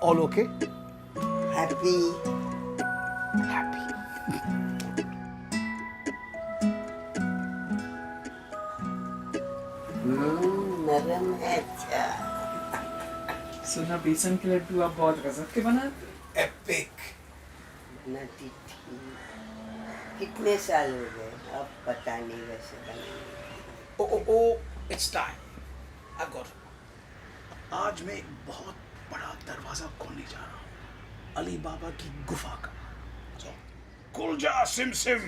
All okay? Happy. Happy. नरम है अच्छा। सुना बेसन के लड्डू आप बहुत गजब के बनाते। Epic. नटी थी। कितने साल हो गए अब पता नहीं वैसे बने। Oh, it's time. I've got it. आज मैं एक बहुत बड़ा दरवाजा खोलने जा रहा हूँ, अली बाबा की गुफा का। So, खुल जा सिम सिम।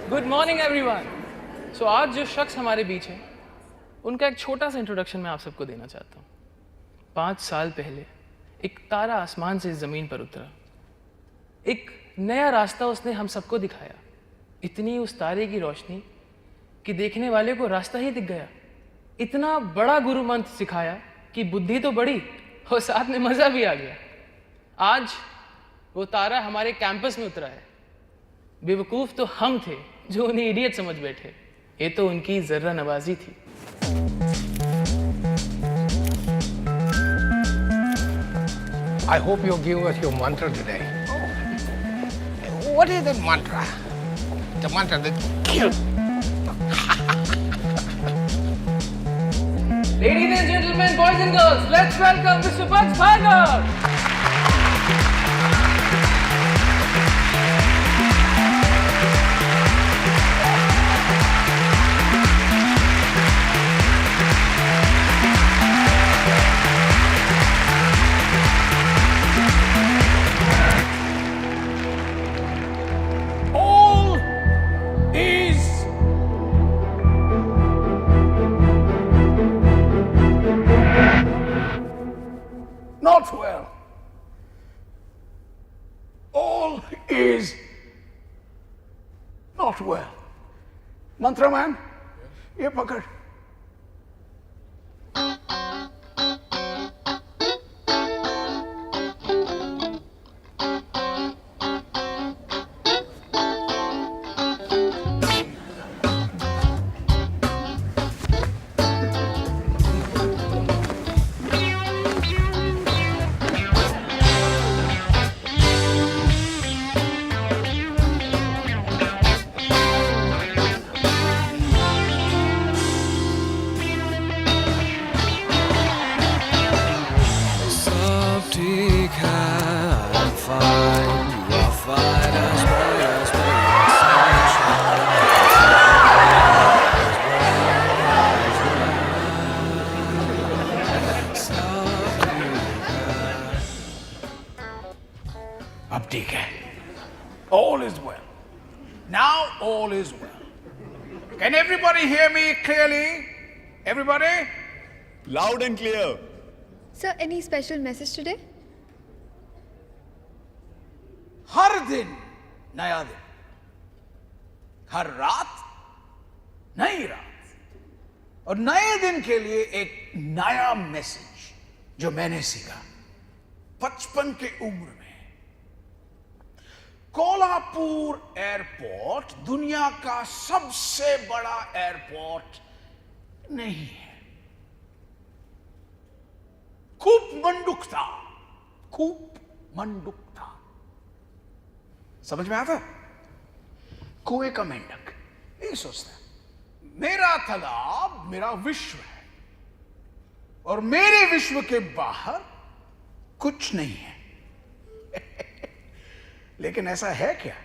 Good morning everyone. सो आज जो शख्स हमारे बीच है उनका एक छोटा सा इंट्रोडक्शन मैं आप सबको देना चाहता हूँ। 5 साल पहले एक तारा आसमान से ज़मीन पर उतरा। एक नया रास्ता उसने हम सबको दिखाया। इतनी उस तारे की रोशनी कि देखने वाले को रास्ता ही दिख गया। इतना बड़ा गुरु मंत्र सिखाया कि बुद्धि तो बढ़ी और साथ में मज़ा भी आ गया। आज वो तारा हमारे कैंपस में उतरा है। बेवकूफ़ तो हम थे जो उन्हें इडियट समझ बैठे। ये तो उनकी जर्रा नवाजी थी। I hope you give us your mantra today. What is that mantra? The mantra that kills. Ladies and gentlemen, boys and girls, let's welcome Mr. Bugs Bhagar. All is not well. All is not well. Mantra man, ये पकड़। अब ठीक है। All is well. Now all is well. Can everybody hear me clearly? Everybody? Loud and clear. Sir, any special message today? हर दिन नया दिन, हर रात नई रात, और नए दिन के लिए एक नया मैसेज जो मैंने सीखा 55 के उम्र में। कोल्हापुर एयरपोर्ट दुनिया का सबसे बड़ा एयरपोर्ट नहीं है। खूब मंडुक था, खूब मंडुक था। समझ में आता? कुएं का मेंढक यही सोचता है, मेरा तालाब मेरा विश्व है और मेरे विश्व के बाहर कुछ नहीं है। लेकिन ऐसा है क्या?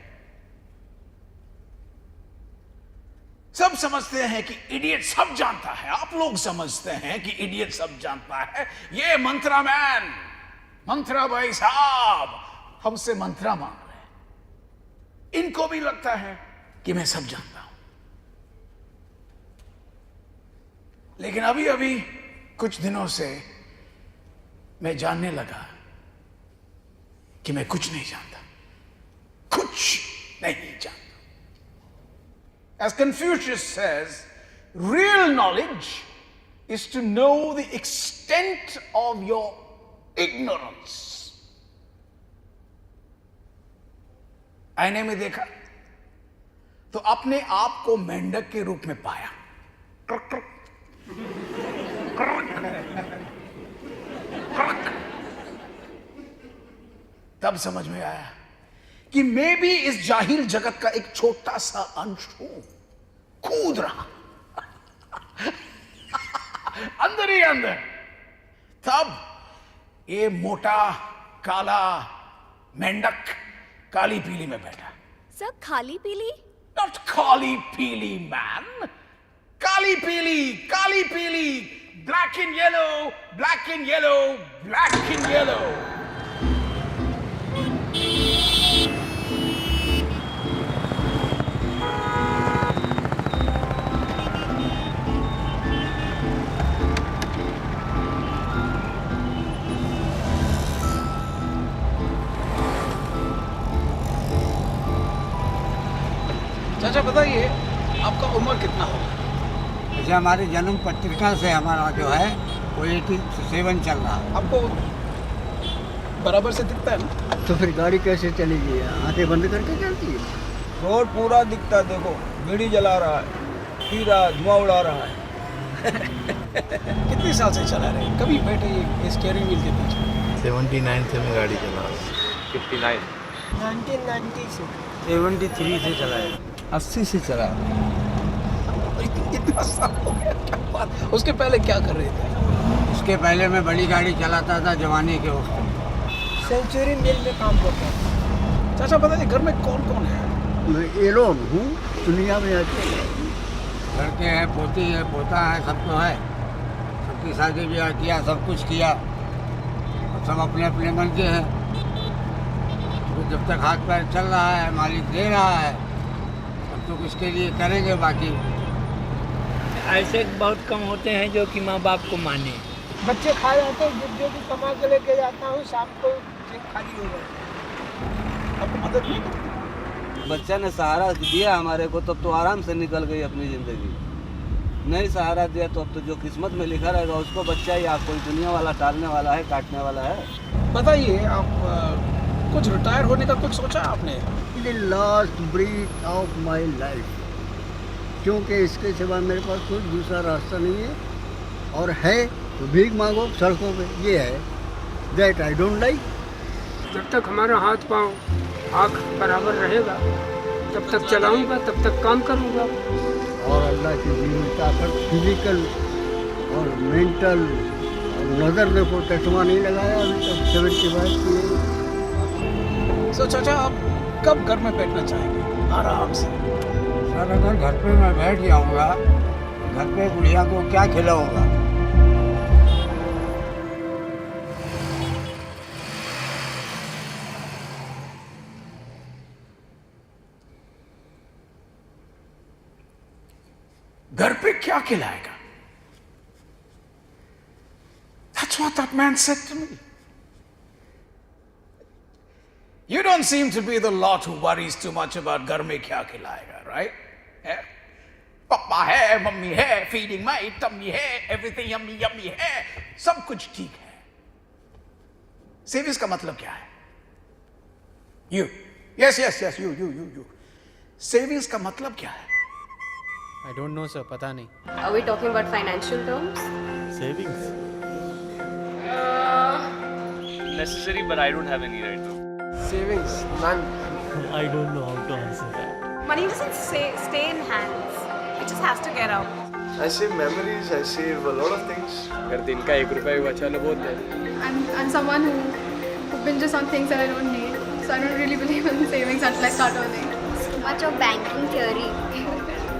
सब समझते हैं कि इडियट सब जानता है। आप लोग समझते हैं कि इडियट सब जानता है। ये मंत्रा मैन, मंत्रा भाई साहब हमसे मंत्रा मांग रहे हैं। इनको भी लगता है कि मैं सब जानता हूं। लेकिन अभी अभी कुछ दिनों से मैं जानने लगा कि मैं कुछ नहीं जानता, कुछ नहीं जानता। As Confucius says, real knowledge is to know the extent of your ignorance. आईने में देखा तो अपने आप को मेंढक के रूप में पाया। क्रक, क्रक, क्रक, क्रक। तब समझ में आया कि मैं भी इस जाहिल जगत का एक छोटा सा अंश हूं, कूद रहा अंदर ही अंदर। तब ये मोटा काला मेंढक काली पीली में बैठा। सर, खाली पीली? नॉट काली पीली मैन, काली पीली, काली पीली, black and yellow, black and yellow, black and yellow. चाचा बताइए, आपका उम्र कितना होगा? जैसे हमारी जन्म पत्रिका से हमारा जो है वो 87 चल रहा है। आपको बराबर से दिखता है ना? तो फिर गाड़ी कैसे चलेगी? आंखें बंद करके चलती है। रोड पूरा दिखता है, देखो बीड़ी जला रहा है, पी रहा है, धुआं उड़ा रहा है। कितने साल से चला रहे हैं? कभी बैठे ये स्टीयरिंग व्हील के पीछे? 79 से मैं गाड़ी चला रहा हूँ। 59 1990 से 73 से चला है। 80 से चला। इतना साल हो गया, क्या बात। उसके पहले क्या कर रहे थे? उसके पहले मैं बड़ी गाड़ी चलाता था जवानी के वक्त में। सेंचुरी मिल में काम करता है। चाचा बताइए, घर में कौन कौन है? मैं एलोन हूँ, दुनिया में अकेले। लड़के हैं, पोती है, पोता है, सब तो है। सबकी शादी ब्याह किया, सब कुछ किया। अब सब अपने अपने मन के हैं। तो जब तक हाथ पैर चल रहा है, मालिक दे रहा है, तब तो इसके लिए करेंगे। बाकी ऐसे बहुत कम होते हैं जो कि माँ बाप को माने। बच्चे खा जाते हैं, जो भी कमा के लेके जाता हूँ, शाम को जेब खाली हो जाती है। आपको मदद नहीं करती? बच्चा ने सहारा दिया हमारे को, तब तो आराम से निकल गई अपनी ज़िंदगी। नहीं सहारा दिया तो अब तो जो किस्मत में लिखा रहेगा उसको बच्चा ही, आप कोई दुनिया वाला टालने वाला है, काटने वाला है। बताइए, आप कुछ रिटायर होने का कुछ सोचा आपने? The last breath of my life, क्योंकि इसके सिवा मेरे पास कोई दूसरा रास्ता नहीं है। और है तो भीख मांगो सड़कों पे, ये है। That I don't like. जब तक हमारा हाथ पाँव आँख बराबर रहेगा, तब तक चलाऊंगा, तब तक काम करूंगा। और अल्लाह की दी ताकत, फिजिकल और मेंटल और नज़र में कोई चश्मा नहीं लगाया अभी तक 75 की। सो चाचा, आप कब घर में बैठना चाहेंगे आराम से? सर, अगर घर पे मैं बैठ जाऊंगा, घर पे बुढ़िया को क्या खिलाऊंगा? घर पे क्या खिलाएगा? what that man said to me. You don't seem to be the lot who worries too much about घर में क्या खिलाएगा, right? पापा है, मम्मी है, feeding my tummy है, everything yummy yummy है, सब कुछ ठीक है. Savings का मतलब क्या है? You. Yes, you. Savings का मतलब क्या है? I don't know, sir. पता नहीं. Are we talking about financial terms? Savings. Necessary, but I don't have any right now. Savings, none. I don't know how to answer that. Money doesn't stay in hands. It just has to get out. I save memories, I save a lot of things. अगर दिन का 1 रुपया भी बचा लो बहुत है. I'm someone who binges on things that I don't need. So I don't really believe in savings until I start earning. So much of banking theory.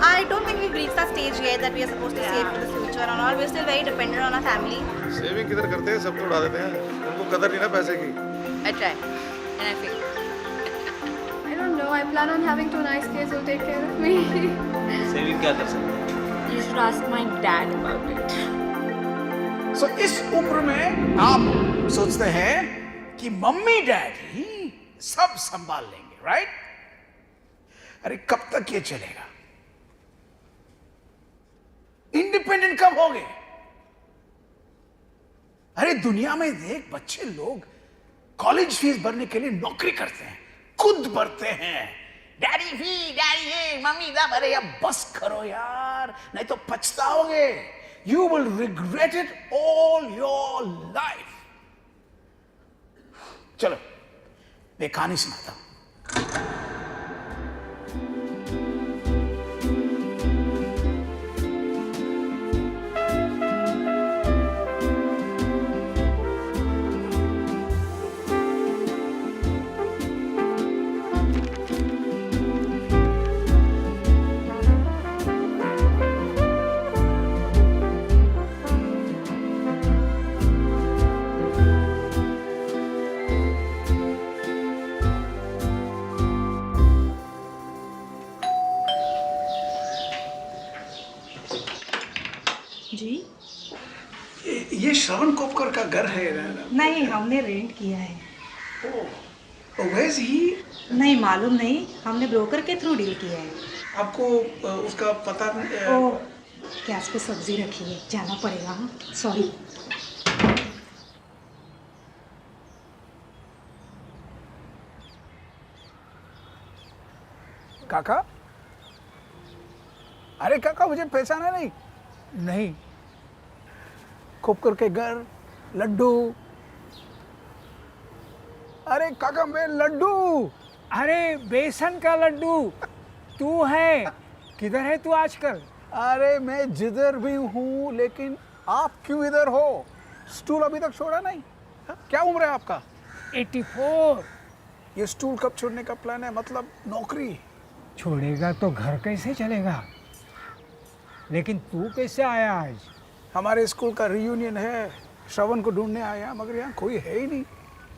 I don't think we've reached that stage yet that we are supposed to save for the future and all. We're still very dependent on our family. Saving किधर करते हैं, सब तो उड़ा देते हैं. उनको कदर नहीं ना पैसे की. I try and I fail. I don't know. I plan on having 2 nice kids who'll take care of me. Saving क्या कर सकते हैं? You should ask my dad about it. So इस उम्र में आप सोचते हैं कि मम्मी डैडी सब संभाल लेंगे, राइट? अरे कब तक ये चलेगा? इंडिपेंडेंट कब होगे? अरे दुनिया में देख, बच्चे लोग कॉलेज फीस भरने के लिए नौकरी करते हैं, खुद भरते हैं. डैडी फी, डैडी ये, मम्मी दा भरे. अब बस करो यार, नहीं तो पछताओगे. You will regret it all your life. चलो, मैं कहानी सुनाता हूं. ये श्रवण कोपकर का घर है ना? नहीं, हमने रेंट किया है. वैस ही नहीं मालूम नहीं, हमने ब्रोकर के थ्रू डील किया है. आपको उसका पता नहीं? ओह, गैस पे सब्जी रखी है, जाना पड़ेगा. हाँ, सॉरी. काका, अरे काका मुझे पहचाना नहीं? नहीं. कोपकर के घर, लड्डू. अरे काका मैं लड्डू. अरे बेसन का लड्डू तू है. किधर है तू आजकल? अरे मैं जिधर भी हूँ, लेकिन आप क्यों इधर हो? स्टूल अभी तक छोड़ा नहीं? क्या उम्र है आपका? 84. ये स्टूल कब छोड़ने का प्लान है? मतलब नौकरी छोड़ेगा तो घर कैसे चलेगा? लेकिन तू कैसे आया आज? हमारे स्कूल का रियूनियन है, श्रवण को ढूंढने आया, मगर यहाँ कोई है ही नहीं.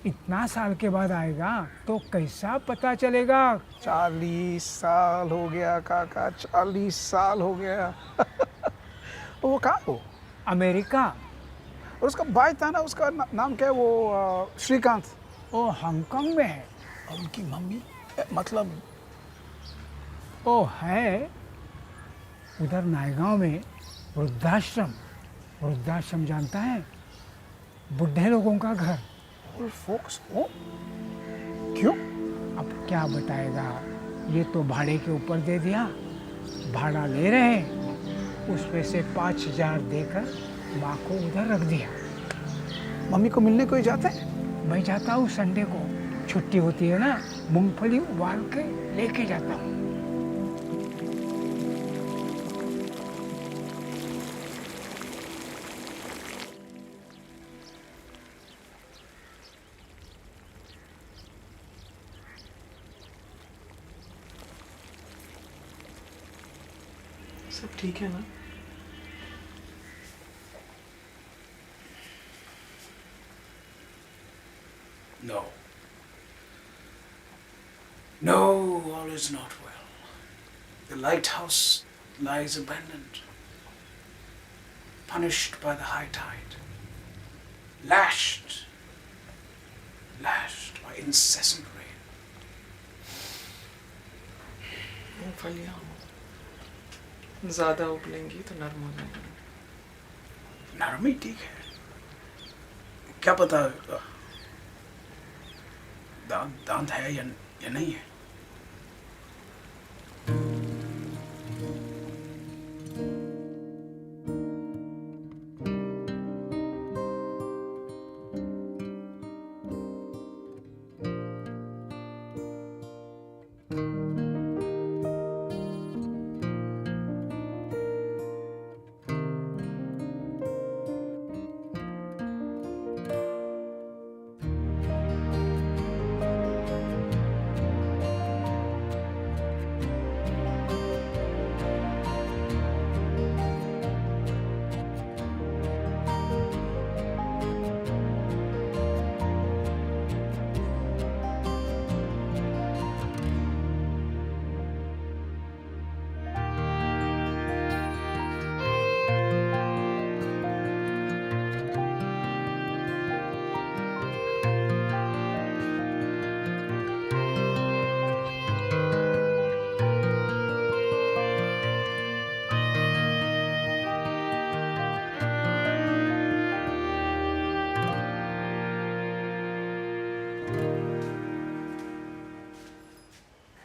इतना साल के बाद आएगा तो कैसा पता चलेगा? 40 साल हो गया काका, 40 साल हो गया. वो कहाँ हो? अमेरिका. और उसका भाई था ना, उसका नाम क्या है वो? श्रीकांत. वो हांगकांग में है. और उनकी मम्मी मतलब? वो है उधर नायगांव में वृद्धाश्रम. वृद्धाश्रम जानता है? बुढ़े लोगों का घर. फोक्स हो? क्यों? अब क्या बताएगा, ये तो भाड़े के ऊपर दे दिया. भाड़ा ले रहे, उसमें से 5,000 देकर माँ को उधर रख दिया. मम्मी को मिलने कोई जाते हैं? मैं जाता हूँ संडे को, छुट्टी होती है ना, मूंगफली उबाल के लेके जाता हूँ. सब ठीक है ना? No. No, all is not well. The lighthouse lies abandoned, punished by the high tide. lashed by incessant rain. मूंगफलियाँ ज़्यादा उबलेंगी तो नरम हो जाएंगी। नरमी ठीक है, क्या पता दांत है या नहीं है।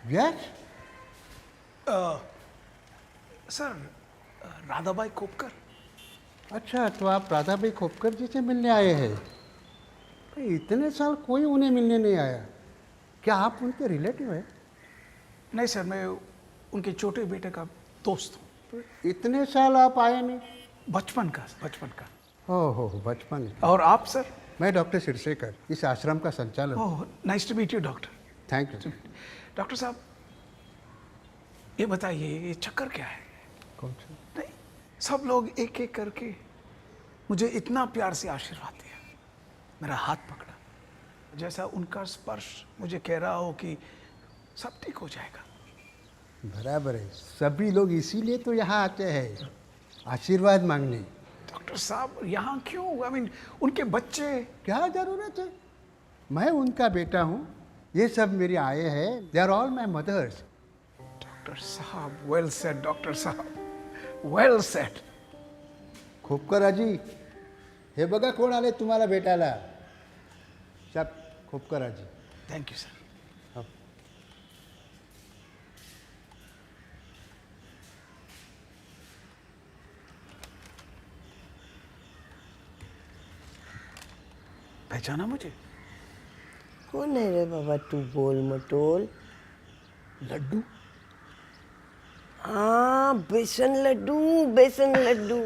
Yes sir, Radhabai Khopkar. अच्छा, तो आप राधाबाई खोपकर जी से मिलने आए हैं? भाई इतने साल कोई उन्हें मिलने नहीं आया, क्या आप उनके रिलेटिव हैं? नहीं सर, मैं उनके छोटे बेटे का दोस्त हूँ। इतने साल आप आए नहीं? बचपन का। ओहो, बचपन। और आप सर? मैं डॉक्टर सिरसेकर, इस आश्रम का संचालक। Oh, nice to meet you doctor. Thank you. Doctor साहब, ये बताइए, ये चक्कर क्या है? कौन सा? नहीं, सब लोग एक एक करके मुझे इतना प्यार से आशीर्वाद दिया, मेरा हाथ पकड़ा, जैसा उनका स्पर्श मुझे कह रहा हो कि सब ठीक हो जाएगा। बराबर है, सभी लोग इसीलिए तो यहाँ आते हैं, आशीर्वाद मांगने। डॉक्टर साहब, यहाँ क्यों? आई मीन, उनके बच्चे। क्या जरूरत है? मैं उनका बेटा हूँ, ये सब मेरी आए हैं, they are all my mothers. Doctor साहब, वेल सेड डॉक्टर साहब, वेल सेड। खोपकर आजी, हे बघा कोण आले तुम्हाला भेटायला। सब खोपकर आजी। Thank you sir. पहचाना मुझे? कौन है रे बाबा तू गोल मटोल? लड्डू। हाँ, बेसन लड्डू।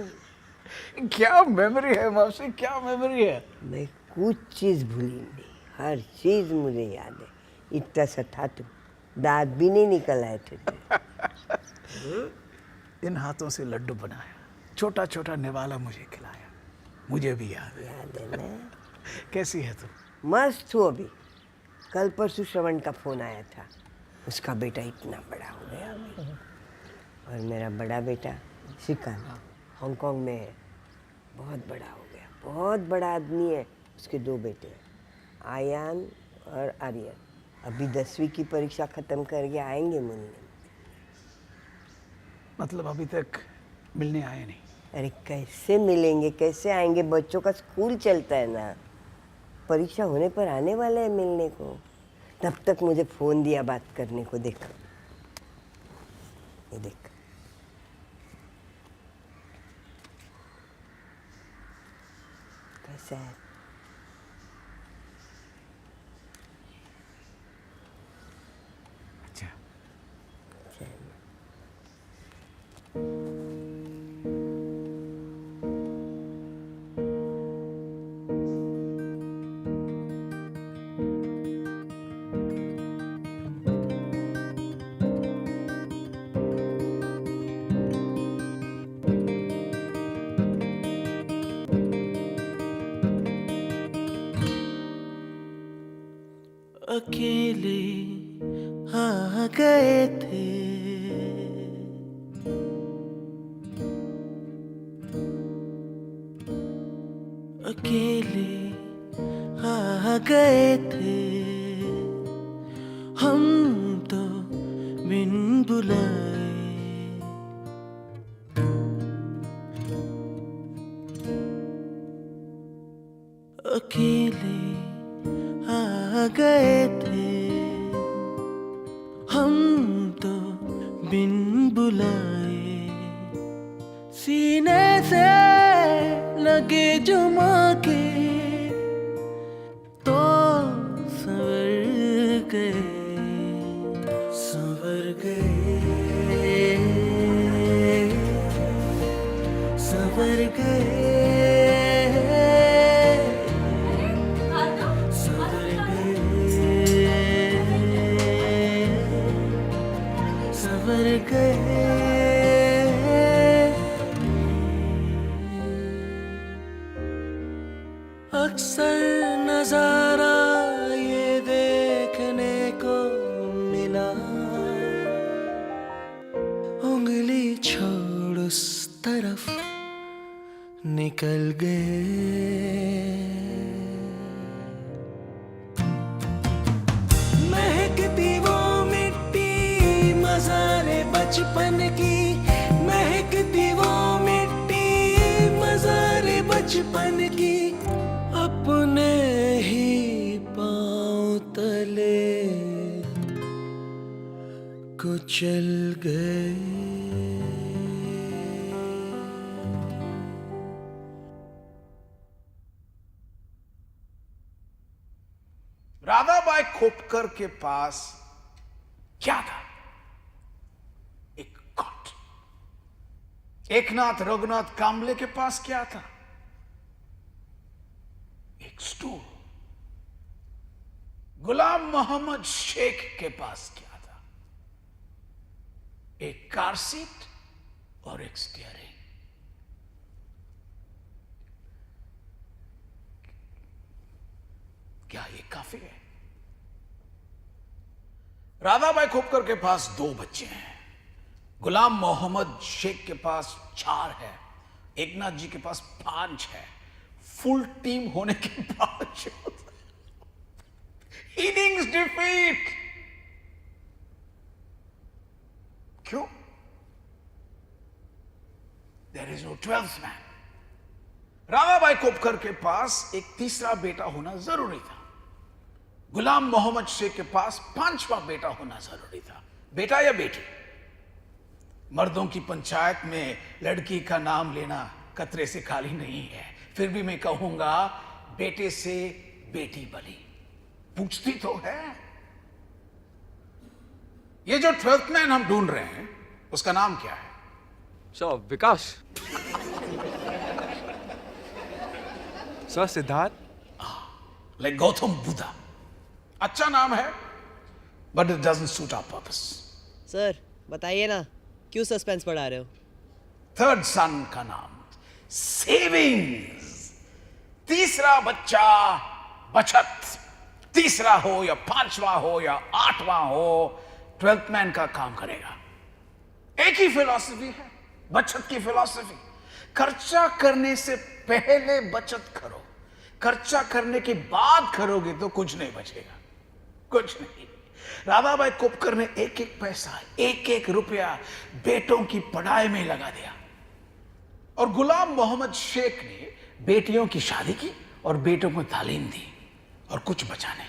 क्या मेमोरी है मौसी, क्या मेमोरी है। मैं कुछ चीज़ भूली नहीं, हर चीज़ मुझे याद है। इतना सा था तू, दांत भी नहीं निकल आए थे। इन हाथों से लड्डू बनाया, छोटा छोटा निवाला मुझे खिलाया, मुझे भी याद है ना। कैसी है तू? मस्त हूँ अभी। कल परसों श्रवण का फोन आया था, उसका बेटा इतना बड़ा हो गया और मेरा बड़ा बेटा श्रीकांत हांगकांग में है, बहुत बड़ा हो गया, बहुत बड़ा आदमी है। उसके 2 बेटे हैं, आयान और आर्यन। अभी 10वीं की परीक्षा ख़त्म करके आएंगे मिलने। मतलब अभी तक मिलने आए नहीं? अरे कैसे मिलेंगे, कैसे आएंगे, बच्चों का स्कूल चलता है ना। परीक्षा होने पर आने वाले हैं मिलने को। तब तक मुझे फ़ोन दिया बात करने को। देख, ये देख। कैसा है? अच्छा। अकेले आ गए थे, अकेले गए थे हम तो बिन बुलाए। अकेले आ गए थे हम तो बिन बुलाए। सीने से लगे जुमा के तो संवर गए, संवर गए, संवर गए, संवर गए, संवर गए। अक्सर नजारा ये देखने को मिला, उंगली छोड़ उस तरफ निकल गए। महकती वो मिट्टी मज़ारे बचपन की, महकती वो मिट्टी मज़ारे बचपन की, अपने ही पाँव तले कुचल गए। राधाबाई खोपकर के पास क्या था? एक कॉट। एकनाथ रघुनाथ कांबले के पास क्या था? एक स्टूल। गुलाम मोहम्मद शेख के पास क्या था? एक कार सीट और एक स्टीयरिंग। क्या ये काफी है? राधाबाई खोपकर के पास 2 बच्चे हैं। गुलाम मोहम्मद शेख के पास 4 है। एकनाथ जी के पास 5 है। फुल टीम होने के बावजूद इनिंग्स डिफीट। क्यों? There is no 12th man. Radhabai Khopkar के पास एक तीसरा बेटा होना जरूरी था। गुलाम मोहम्मद शेख के पास 5वां बेटा होना जरूरी था। बेटा या बेटी? मर्दों की पंचायत में लड़की का नाम लेना कतरे से खाली नहीं है। फिर भी मैं कहूंगा बेटे से बेटी बली। पूछती तो है। ये जो 12th मैन हम ढूंढ रहे हैं उसका नाम क्या है? Sir Vikas. Sir Siddharth. Like Gautam Buddha. अच्छा नाम है but it doesn't suit our purpose. Sir बताइए ना, क्यों सस्पेंस बढ़ा रहे हो? 3rd सन का नाम सेविंग्स। तीसरा बच्चा बचत। तीसरा हो या 5वां हो या 8वां हो, 12th मैन का काम करेगा। एक ही फिलॉसफी है बचत की फिलॉसफी। खर्चा करने से पहले बचत करो, खर्चा करने के बाद करोगे तो कुछ नहीं बचेगा, कुछ नहीं। राधाबाई खोपकर ने एक एक पैसा, एक एक रुपया बेटों की पढ़ाई में लगा दिया। और गुलाम मोहम्मद शेख ने बेटियों की शादी की और बेटों को तालीम दी और कुछ बचा नहीं।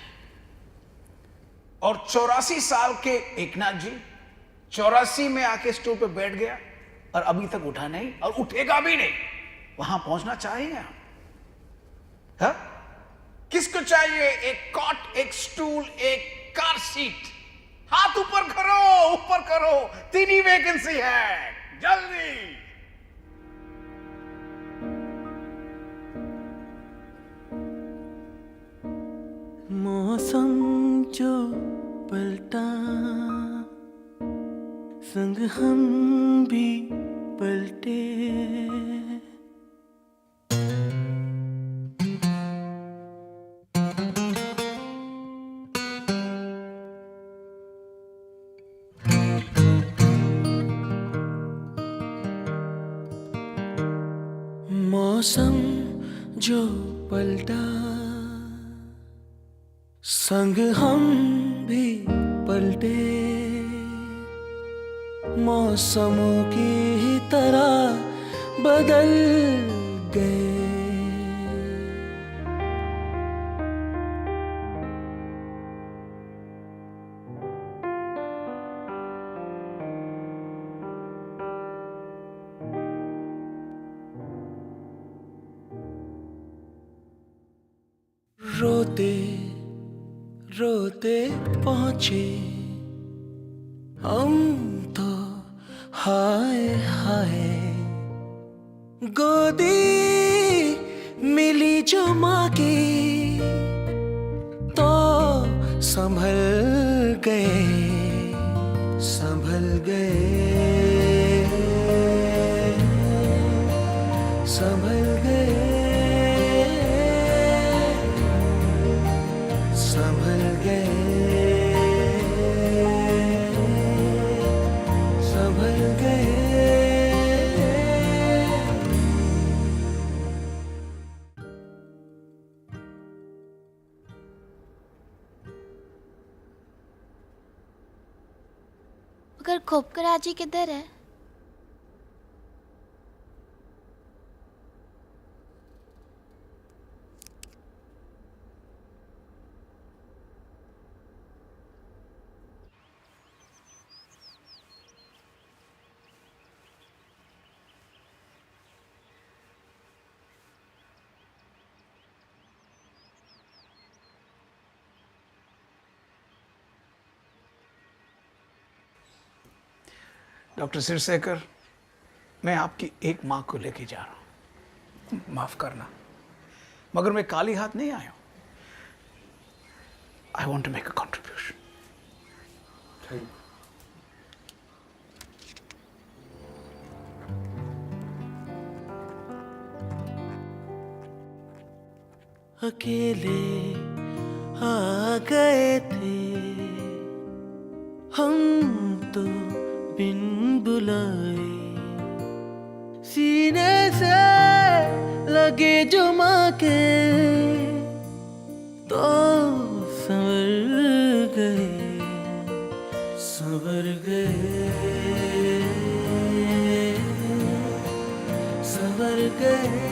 और 84 साल के एकनाथ जी 84 में आके स्टूल पे बैठ गया और अभी तक उठा नहीं और उठेगा भी नहीं। वहां पहुंचना चाहिए आप? हा? किसको चाहिए? एक कॉट, एक स्टूल, एक कार सीट। हाथ ऊपर करो, ऊपर करो। 3 ही वैकेंसी है, जल्दी। मौसम जो पलटा संग हम भी पलटे। मौसम जो पलटा संग हम भी पलटे, मौसमों की ही तरह बदल गए। रोते रोते पहुंचे हम तो, हाय हाय। गोदी मिली जो माँ की तो संभल गए, संभल गए, संभल गए, संभल गए, संभल गए। मगर खोपकर आजी किधर है? डॉक्टर सिरसेकर, मैं आपकी एक माँ को लेके जा रहा हूँ, माफ करना, मगर मैं खाली हाथ नहीं आया हूँ। I want to make a contribution. अकेले आ गए थे हम तो बिन बुलाए, सीने से लगे जो माँ के तो संवर गए, संवर गए, संवर गए।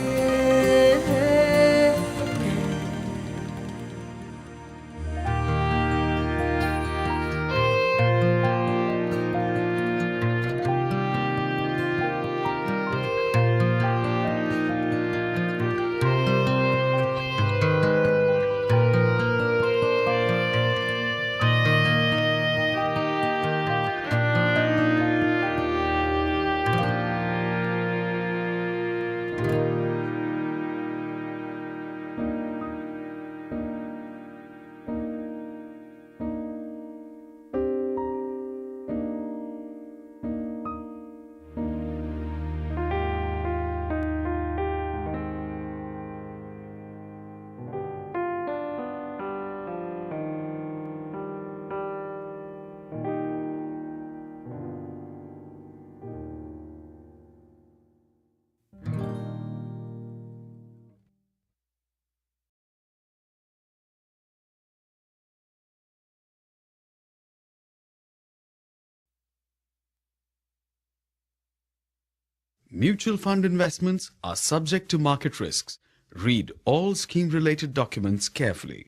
Mutual fund investments are subject to market risks. Read all scheme-related documents carefully.